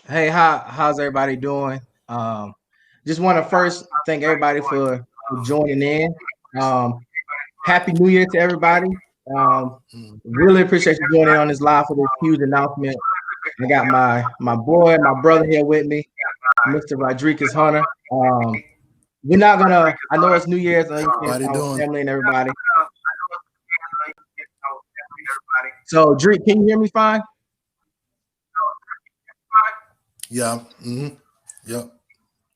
Hey, how's everybody doing? Um, just want to first thank everybody for joining in. Um, Happy New Year to everybody. Um, really appreciate you joining on this live for this huge announcement. I got my boy, my brother here with me, Mr. Rodrekous Hunter. We're not gonna. I know it's New Year's, and you spend Everybody time with doing? family and everybody. So, Drake, can you hear me fine? Yeah. Yep.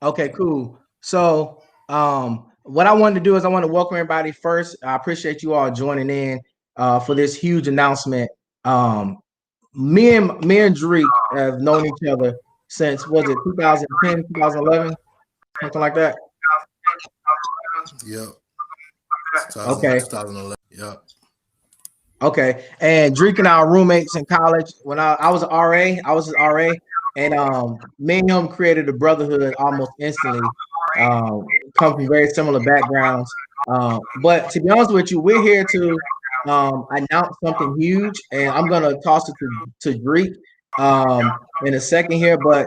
Okay, cool. So, what I wanted to do is I want to welcome everybody first. I appreciate you all joining in for this huge announcement. Um, me and Drake have known each other since was it 2010, 2011, something like that. Yep. Okay, 2011. Yep. okay. And Drake and I were roommates in college. When I was an RA, I was his RA, and me and him created a brotherhood almost instantly. Come from very similar backgrounds. But to be honest with you, we're here to announce something huge, and I'm gonna toss it to Drake in a second here. But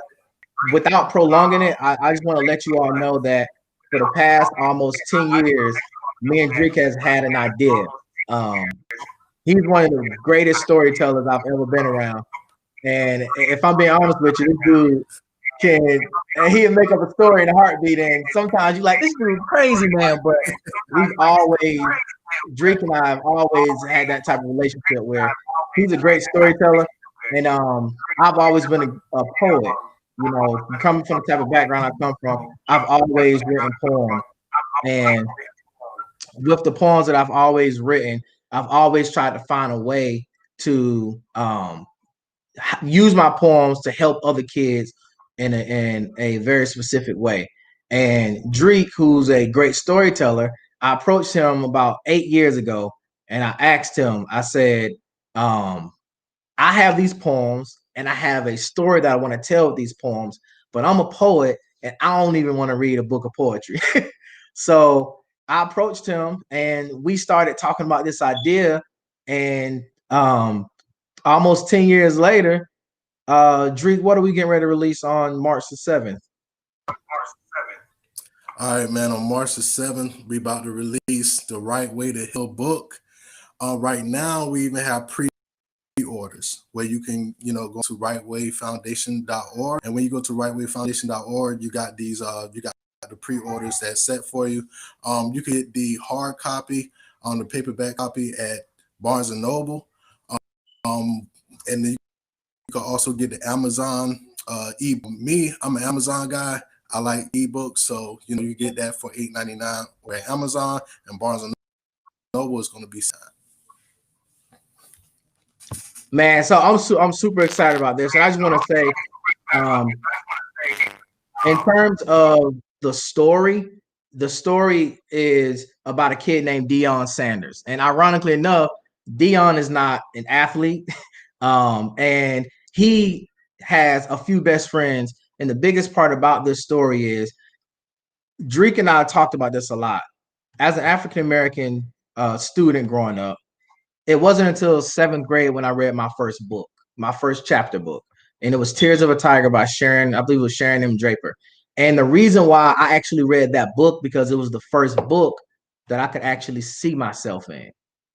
without prolonging it, I just want to let you all know that for the past almost 10 years, me and Drake has had an idea. Um, he's one of the greatest storytellers I've ever been around. And if I'm being honest with you, this dude he'll make up a story in a heartbeat. And sometimes you're like, this dude crazy, man. But we've always, Drake and I have always had that type of relationship where he's a great storyteller. And I've always been a poet. You know, coming from the type of background I come from, I've always written poems. And with the poems that I've always written, I've always tried to find a way to use my poems to help other kids in a very specific way. And Drake, who's a great storyteller, I approached him about 8 years ago, and I asked him. I said, um, "I have these poems, and I have a story that I want to tell with these poems, but I'm a poet, and I don't even want to read a book of poetry." So I approached him, and we started talking about this idea, and almost 10 years later, Drake, what are we getting ready to release on March the 7th? All right, man. On March the 7th, we about to release The Right Way to Heal book. Right now, we even have pre-orders where you can, go to rightwayfoundation.org. And when you go to rightwayfoundation.org, you got you got the pre-orders that's set for you. You can get the hard copy on the paperback copy at Barnes and Noble. And then you can also get the Amazon ebook. Me, I'm an Amazon guy. I like ebooks, so you get that for $8.99. Where Amazon and Barnes and Noble is going to be signed. Man, so I'm super excited about this, and I just want to say, um, in terms of the story is about a kid named Deion Sanders, and ironically enough, Deion is not an athlete, and he has a few best friends. And the biggest part about this story is Drake and I talked about this a lot. As an African American student growing up, it wasn't until seventh grade when I read my first book, my first chapter book, and it was Tears of a Tiger by Sharon. I believe it was Sharon M. Draper. And the reason why I actually read that book because it was the first book that I could actually see myself in.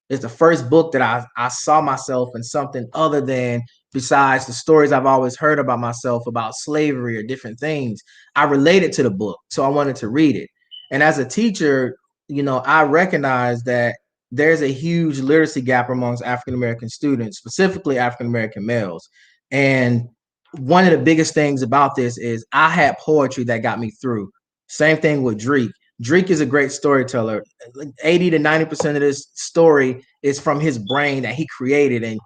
It's the first book that I saw myself in something other than besides the stories I've always heard about myself about slavery or different things. I related to the book, so I wanted to read it. And as a teacher, I recognize that there's a huge literacy gap amongst African American students, specifically African American males. And one of the biggest things about this is I had poetry that got me through. Same thing with Drake. Drake is a great storyteller. 80 to 90% of this story is from his brain that he created. And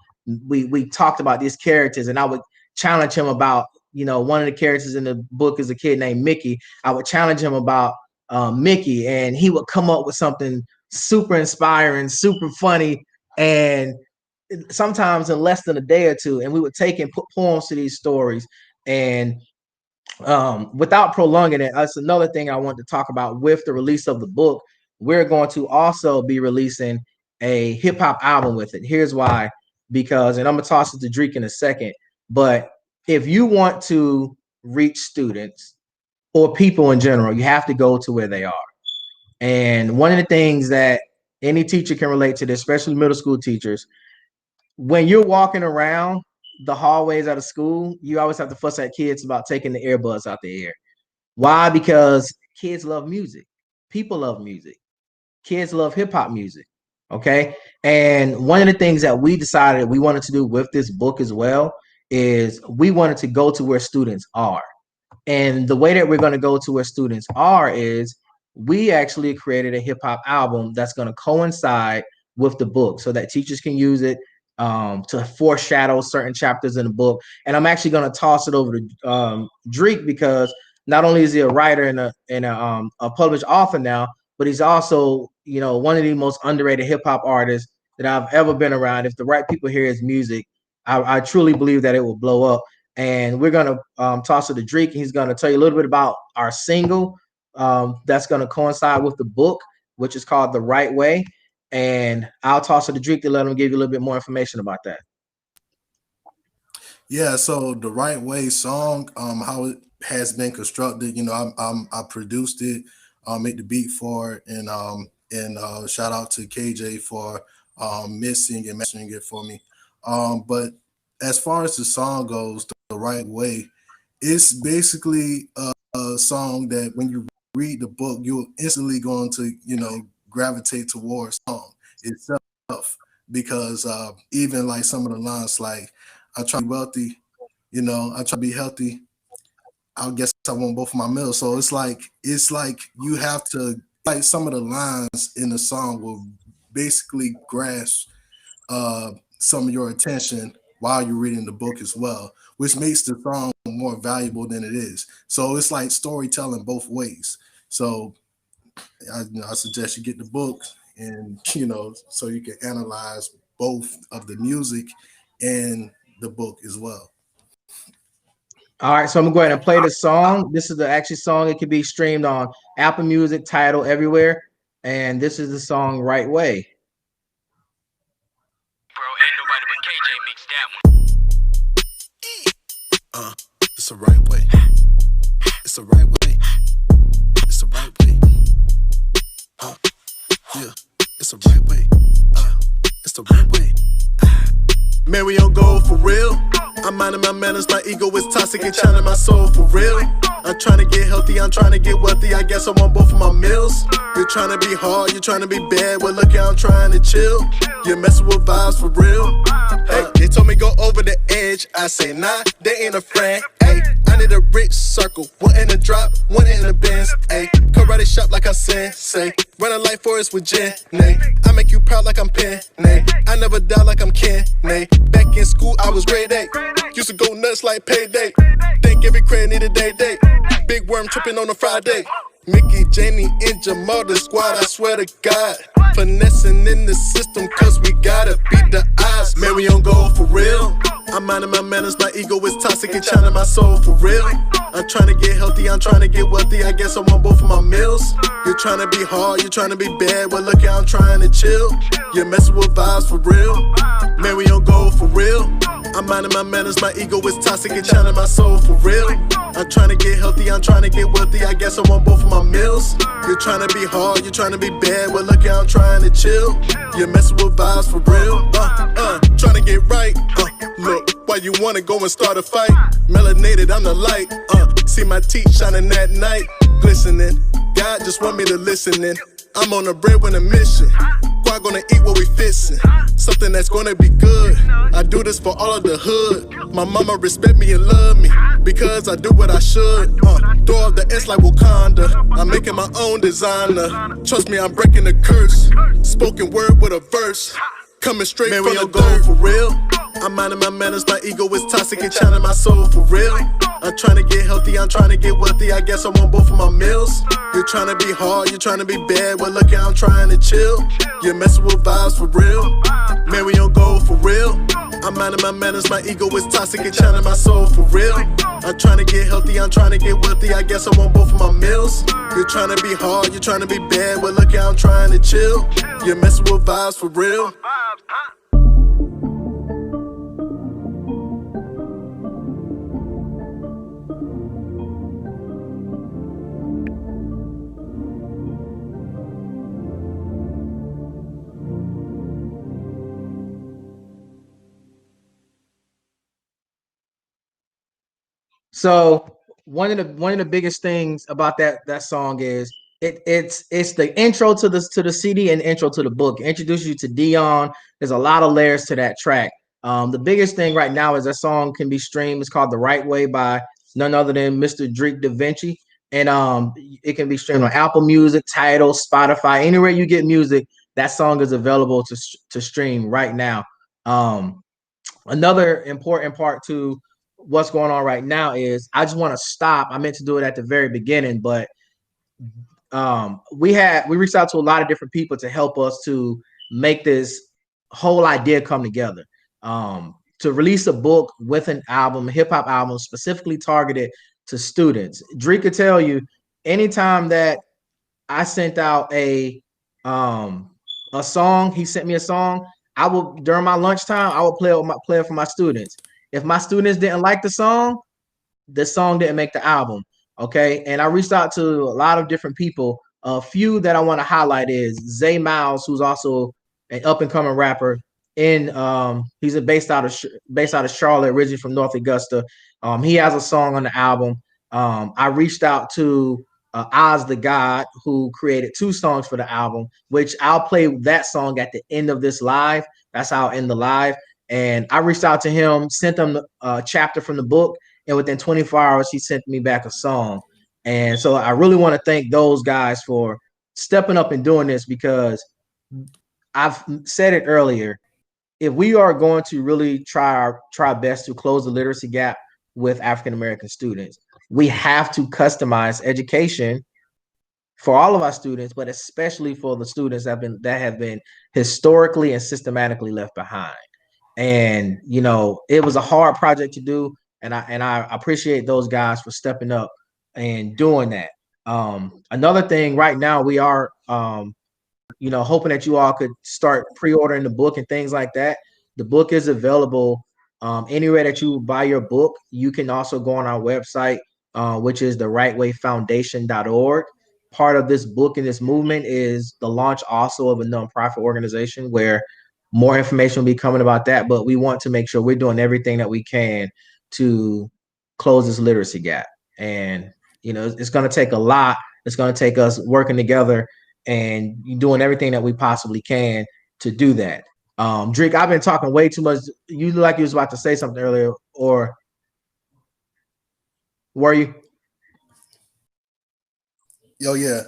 we talked about these characters, and I would challenge him about, one of the characters in the book is a kid named Mickey. I would challenge him about Mickey, and he would come up with something super inspiring, super funny, and sometimes in less than a day or two. And we would take and put poems to these stories. And without prolonging it, that's another thing I want to talk about with the release of the book. We're going to also be releasing a hip hop album with it. Here's why, because, and I'm gonna toss it to Drake in a second, but if you want to reach students or people in general, you have to go to where they are. And one of the things that any teacher can relate to this, especially middle school teachers, when you're walking around the hallways out of school, you always have to fuss at kids about taking the earbuds out the ear. Why? Because kids love music. People love music. Kids love hip hop music. Okay. And one of the things that we decided we wanted to do with this book as well is we wanted to go to where students are. And the way that we're going to go to where students are is we actually created a hip hop album that's going to coincide with the book so that teachers can use it to foreshadow certain chapters in the book. And I'm actually going to toss it over to Drake, because not only is he a writer and a published author now, but he's also, you know, one of the most underrated hip hop artists that I've ever been around. If the right people hear his music, I truly believe that it will blow up. And we're gonna toss it to Drake. He's gonna tell you a little bit about our single that's gonna coincide with the book, which is called "The Right Way." And I'll toss it to Drake to let him give you a little bit more information about that. Yeah, so the Right Way song, how it has been constructed, you know, I produced it, made the beat for it, and shout out to KJ for mixing and mastering it for me. But as far as the song goes, the Right Way, it's basically a song that when you read the book, you're instantly going to, you know, gravitate towards song itself, because even like some of the lines like, I try to be wealthy, you know, I try to be healthy. I guess I want both of my meals. So it's like you have to, like, some of the lines in the song will basically grasp some of your attention while you're reading the book as well, which makes the song more valuable than it is. So it's like storytelling both ways. So I suggest you get the book, and, you know, so you can analyze both of the music and the book as well. All right, so I'm gonna go ahead and play the song. This is the actual song. It can be streamed on Apple Music, Tidal, everywhere. And this is the song "Right Way." Bro, ain't nobody but KJ mixed that one. It's the right way. It's the right way. It's the right way. Yeah, it's the right way. It's the right way. Man, we on gold for real. I'm minding my manners, my ego is toxic and channeling my soul for real. I'm trying to get healthy, I'm trying to get wealthy, I guess I want both of my meals. You're trying to be hard, you're trying to be bad, well look, I'm trying to chill. You're messing with vibes for real. Hey, they told me go over the edge, I say nah, they ain't a friend. Hey, I need a rich circle, one in a drop, one in a Benz. Hey, karate shop like I said, say, run a life for us with Jen, nay. I make you proud like I'm Pen, nay. I never die like I'm Ken, nay. Back in school, I was grade A. Used to go nuts like payday. Think every credit need a day. Big worm tripping on a Friday. Mickey, Janie, and Jamal, the squad, I swear to God. Finessing in the system, cause we gotta beat the odds. Man, we on gold for real. I'm minding my manners, my ego is toxic and channeling my soul for real. I'm trying to get healthy, I'm trying to get wealthy, I guess I want both of my meals. You're trying to be hard, you're trying to be bad, well look, I'm trying to chill. You're messing with vibes for real. Man, we on gold for real. I'm minding my manners, my ego is toxic and channeling my soul for real. I'm trying to get healthy, I'm trying to get wealthy, I guess I want both of my meals. You're trying to be hard, you're trying to be bad, well look, I'm trying to chill. You're messing with vibes for real. Trying to get right. Look, why you wanna go and start a fight? Melanated, I'm the light. See my teeth shining at night, glistening. God just want me to listen in. I'm on the bread with a mission. Quite gonna eat what we fixin'. Something that's gonna be good. I do this for all of the hood. My mama respect me and love me because I do what I should. Throw off the S like Wakanda. I'm making my own designer. Trust me, I'm breaking the curse. Spoken word with a verse. Coming straight from the dirt for real. I'm minding my manners, my ego is toxic and channeling my soul for real. I'm trying to get healthy, I'm trying to get wealthy, I guess I want both of my meals. You're trying to be hard, you're trying to be bad, well look, I'm trying to chill. You're messing with vibes for real. Man, we on gold for real. I'm minding my manners, my ego is toxic and channeling my soul for real. I'm trying to get healthy, I'm trying to get wealthy, I guess I want both of my meals. You're trying to be hard, you're trying to be bad, well look, I'm trying to chill. You're messing with vibes for real. Vibes, huh? So one of the biggest things about that song is it's the intro to the CD and intro to the book. It introduces you to Dion. There's a lot of layers to that track. The biggest thing right now is that song can be streamed. It's called "The Right Way" by none other than Mr. Drake Da Vinci, and it can be streamed on Apple Music, Tidal, Spotify, anywhere you get music. That song is available to stream right now. Um, Another important part to what's going on right now is I just want to stop. I meant to do it at the very beginning, but we reached out to a lot of different people to help us to make this whole idea come together. To release a book with an album, a hip hop album specifically targeted to students. Dree could tell you anytime that I sent out a song. He sent me a song. I will during my lunchtime. I will play it for my students. If my students didn't like the song didn't make the album. Okay, and I reached out to a lot of different people. A few that I want to highlight is Zay Miles, who's also an up and coming rapper. In he's based out of Charlotte, originally from North Augusta. He has a song on the album. I reached out to Oz the God, who created two songs for the album, which I'll play that song at the end of this live. That's how I'll end the live. And I reached out to him, sent him a chapter from the book, and within 24 hours, he sent me back a song. And so I really want to thank those guys for stepping up and doing this because I've said it earlier. If we are going to really try best to close the literacy gap with African American students, we have to customize education for all of our students, but especially for the students that have been historically and systematically left behind. And it was a hard project to do, and I appreciate those guys for stepping up and doing that. Another thing, right now we are hoping that you all could start pre-ordering the book and things like that. The book is available anywhere that you buy your book. You can also go on our website, which is therightwayfoundation.org. Part of this book and this movement is the launch also of a nonprofit organization where more information will be coming about that. But we want to make sure we're doing everything that we can to close this literacy gap. And, it's going to take a lot. It's going to take us working together and doing everything that we possibly can to do that. Drake, I've been talking way too much. You look like you was about to say something earlier, or were you? Yo, yeah.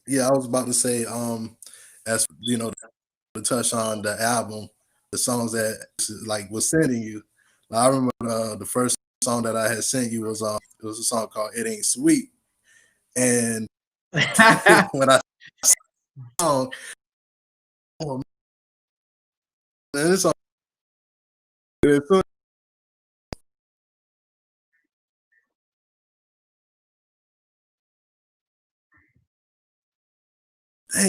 Yeah, I was about to say, as to touch on the album, the songs that like was sending you. I remember the first song that I had sent you was it was a song called "It Ain't Sweet," and when I song, oh, man, this song, dang,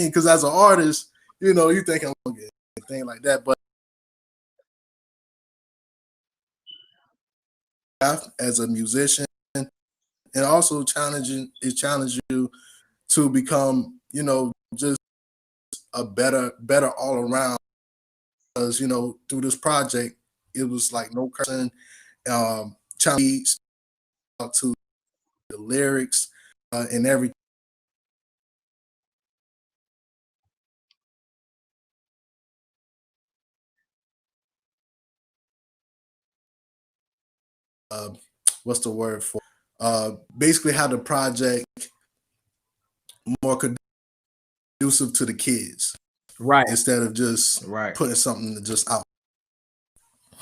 because as an artist, you think I'm gonna get a thing like that, but as a musician, and also challenge you to become, just a better all around. Because through this project, it was like no person challenge to the lyrics and everything. What's the word for? Basically, how the project more conducive to the kids, Right. instead of just Right. putting something just out.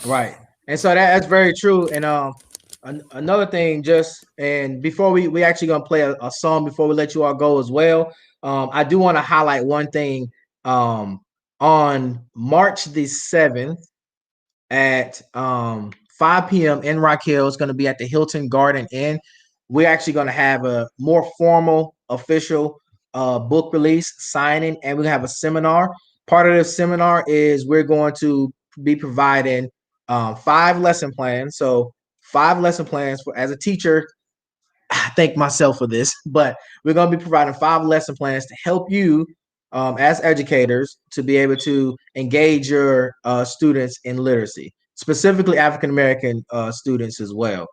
Right. And so that's very true. And another thing, and before we actually gonna play a song before we let you all go as well. I do want to highlight one thing. On March the 7th at 5 p.m. in Rock Hill, it's gonna be at the Hilton Garden Inn. We're actually gonna have a more formal, official book release signing, and we're gonna have a seminar. Part of the seminar is we're going to be providing 5 lesson plans. So 5 lesson plans for as a teacher. I thank myself for this, but we're going to be providing 5 lesson plans to help you as educators to be able to engage your students in literacy, specifically African American students as well.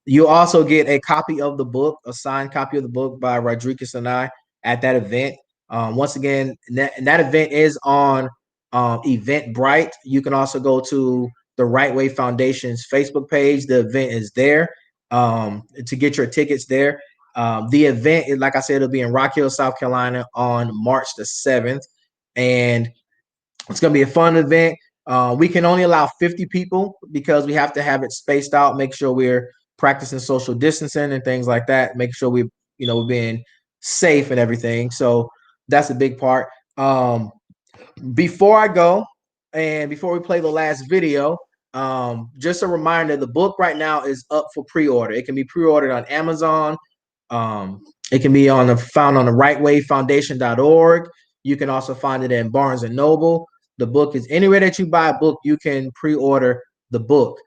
You also get a copy of the book, a signed copy of the book by Rodrekous and I at that event. Once again, that event is on Eventbrite. You can also go to the Right Way Foundation's Facebook page. The event is there to get your tickets there. The event, like I said, it'll be in Rock Hill, South Carolina on March the 7th. And it's going to be a fun event. We can only allow 50 people because we have to have it spaced out, make sure we're practicing social distancing and things like that, make sure we're being safe and everything. So that's a big part. Before I go and before we play the last video, just a reminder, the book right now is up for pre-order. It can be pre-ordered on Amazon. It can be found on the rightwayfoundation.org. You can also find it in Barnes and Noble. The book is anywhere that you buy a book, you can pre-order the book.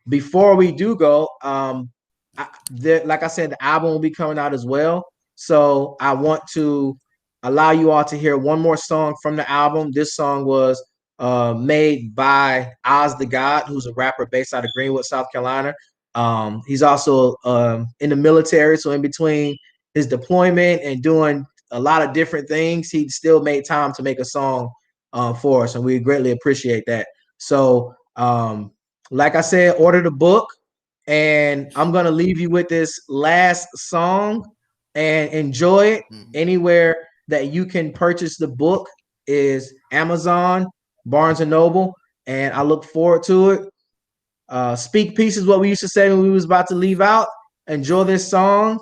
Before we do go, like I said, the album will be coming out as well. So I want to allow you all to hear one more song from the album. This song was made by Oz the God, who's a rapper based out of Greenwood, South Carolina. He's also in the military, so in between his deployment and doing a lot of different things, he still made time to make a song for us, and we greatly appreciate that. So, like I said, order the book, and I'm gonna leave you with this last song and enjoy it. Anywhere that you can purchase the book is Amazon, Barnes and Noble, and I look forward to it. Speak peace is what we used to say when we was about to leave out. Enjoy this song.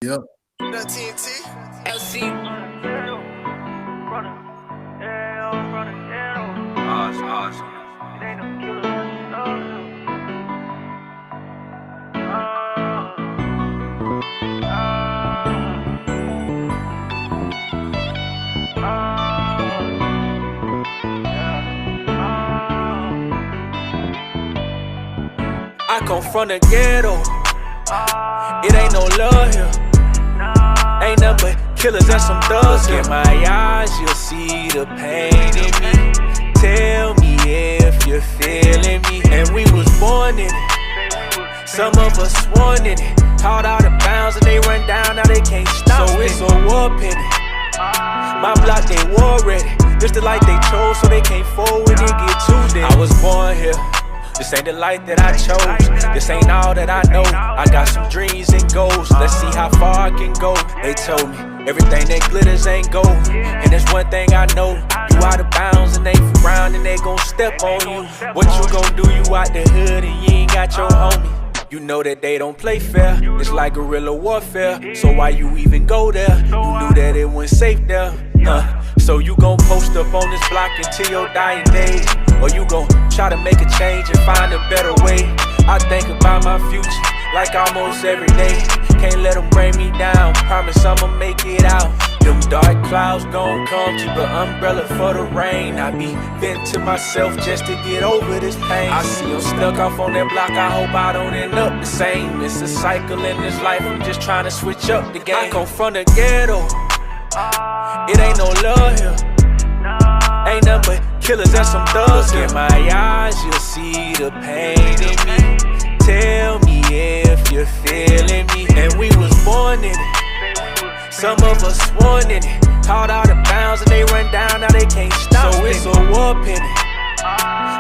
Yep. I come from the ghetto. It ain't no love here. Ain't nothing but killers and some thugs. Look in my eyes, you'll see the pain in me. Tell me if you're feeling me. And we was born in it. Some of us sworn in it. Caught out of bounds and they run down, now they can't stop. So it's a war penny. My block, they war ready. This the light they chose, so they can't forward and get too dead. I was born here. This ain't the life that I chose. This ain't all that I know. I got some dreams and goals. Let's see how far I can go. They told me everything that glitters ain't gold. And there's one thing I know. You out of bounds and they around and they gon' step on you. What you gon' do? You out the hood and you ain't got your homie. You know that they don't play fair. It's like guerrilla warfare. So why you even go there? You knew that it wasn't safe there. So you gon' post up on this block until your dying days, or you gon' try to make a change and find a better way. I think about my future like almost every day. Can't let them bring me down. Promise I'ma make it out. Them dark clouds gon' come, keep an umbrella for the rain. I be venting to myself just to get over this pain. I see them stuck off on that block, I hope I don't end up the same. It's a cycle in this life, I'm just trying to switch up the game. I come from the ghetto. It ain't no love here. Ain't nothing but killers and some thugs. Look in my eyes, you'll see the pain in me. Tell me if you're feeling me. And we was born in it. Some of us sworn in it. Caught out of bounds and they run down, now they can't stop. So it's a war penny.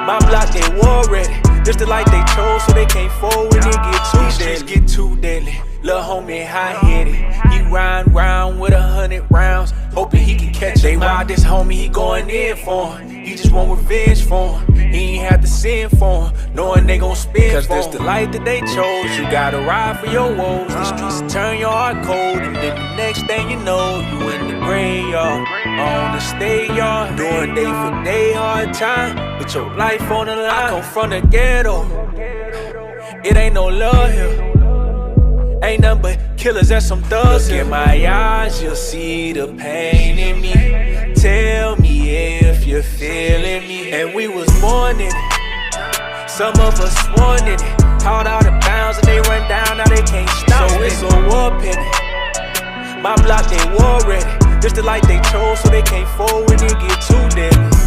My block, they war ready. This the light they chose, so they can't forward and get too deadly. These streets get too deadly. Lil' homie high-headed. He ride round with 100 rounds, hoping he can catch it. They ride this homie, he going in for him. He just want revenge for him. He ain't have to sin for him, knowing they gon' spin. Cause this the life that they chose. You gotta ride for your woes. The streets turn your heart cold, and then the next thing you know, you in the graveyard, on the state yard, doing day for day hard time, with your life on the line. I come from the ghetto. It ain't no love here. Ain't nothing but killers and some thugs. Look in my eyes, you'll see the pain in me. Tell me if you're feeling me. And we was born in it. Some of us sworn in it. Caught out of bounds and they run down, now they can't stop. So it's a war penny. My block, they war ready. This the light they chose, so they can't forward and get too deadly.